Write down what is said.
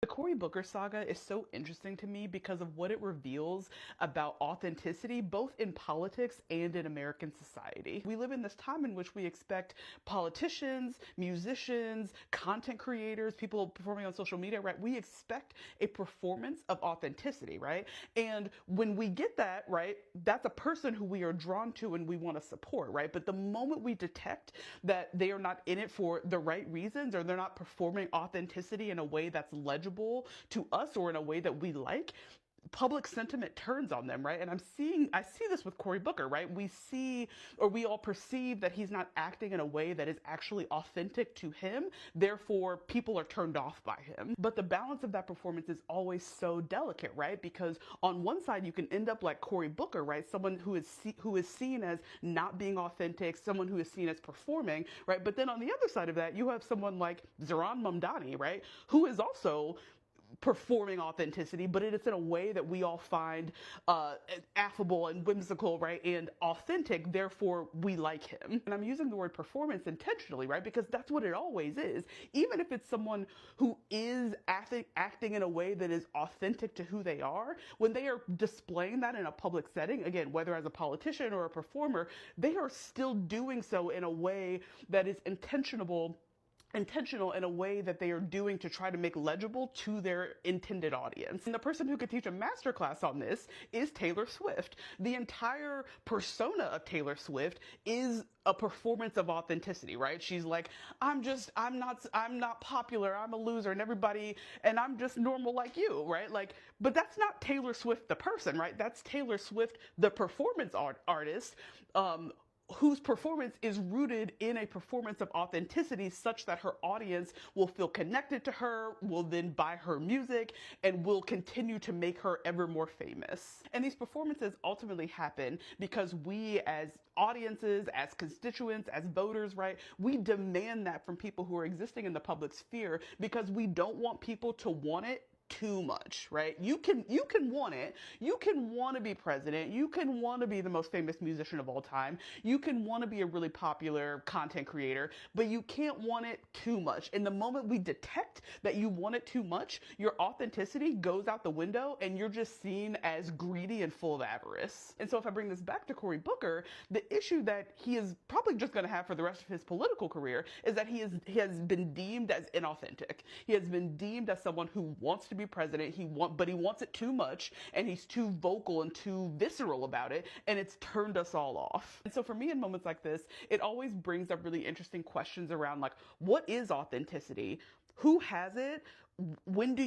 The Cory Booker saga is so interesting to me because of what it reveals about authenticity, both in politics and in American society. We live in this time in which we expect politicians, musicians, content creators, people performing on social media, right? We expect a performance of authenticity, right? And when we get that, right, that's a person who we are drawn to and we want to support, right? But the moment we detect that they are not in it for the right reasons, or they're not performing authenticity in a way that's legible to us or in a way that we like, public sentiment turns on them, right? And I see this with Cory Booker, right? We see, or we all perceive that he's not acting in a way that is actually authentic to him. Therefore, people are turned off by him. But the balance of that performance is always so delicate, right? Because on one side, you can end up like Cory Booker, right? Someone who is seen as not being authentic, someone who is seen as performing, right? But then on the other side of that, you have someone like Zohran Mamdani, right? Who is also performing authenticity, but it's in a way that we all find affable and whimsical, right, and authentic. Therefore, we like him. And I'm using the word performance intentionally, right, because that's what it always is. Even if it's someone who is acting in a way that is authentic to who they are, when they are displaying that in a public setting, again, whether as a politician or a performer, they are still doing so in a way that is intentional in a way that they are doing to try to make legible to their intended audience. And the person who could teach a masterclass on this is Taylor Swift. The entire persona of Taylor Swift is a performance of authenticity, right? She's like, I'm not popular, I'm a loser, and I'm just normal like you, right? Like, but that's not Taylor Swift the person, right? That's Taylor Swift the performance artist, whose performance is rooted in a performance of authenticity such that her audience will feel connected to her, will then buy her music, and will continue to make her ever more famous. And these performances ultimately happen because we as audiences, as constituents, as voters, right, we demand that from people who are existing in the public sphere because we don't want people to want it too much, right? You can want it. You can want to be president. You can want to be the most famous musician of all time. You can want to be a really popular content creator, but you can't want it too much. And the moment we detect that you want it too much, your authenticity goes out the window and you're just seen as greedy and full of avarice. And so if I bring this back to Cory Booker, the issue that he is probably just going to have for the rest of his political career is that he has been deemed as inauthentic. He has been deemed as someone who wants to be president, but he wants it too much, and he's too vocal and too visceral about it, and it's turned us all off. And so for me, in moments like this, it always brings up really interesting questions around, like, what is authenticity? Who has it? When do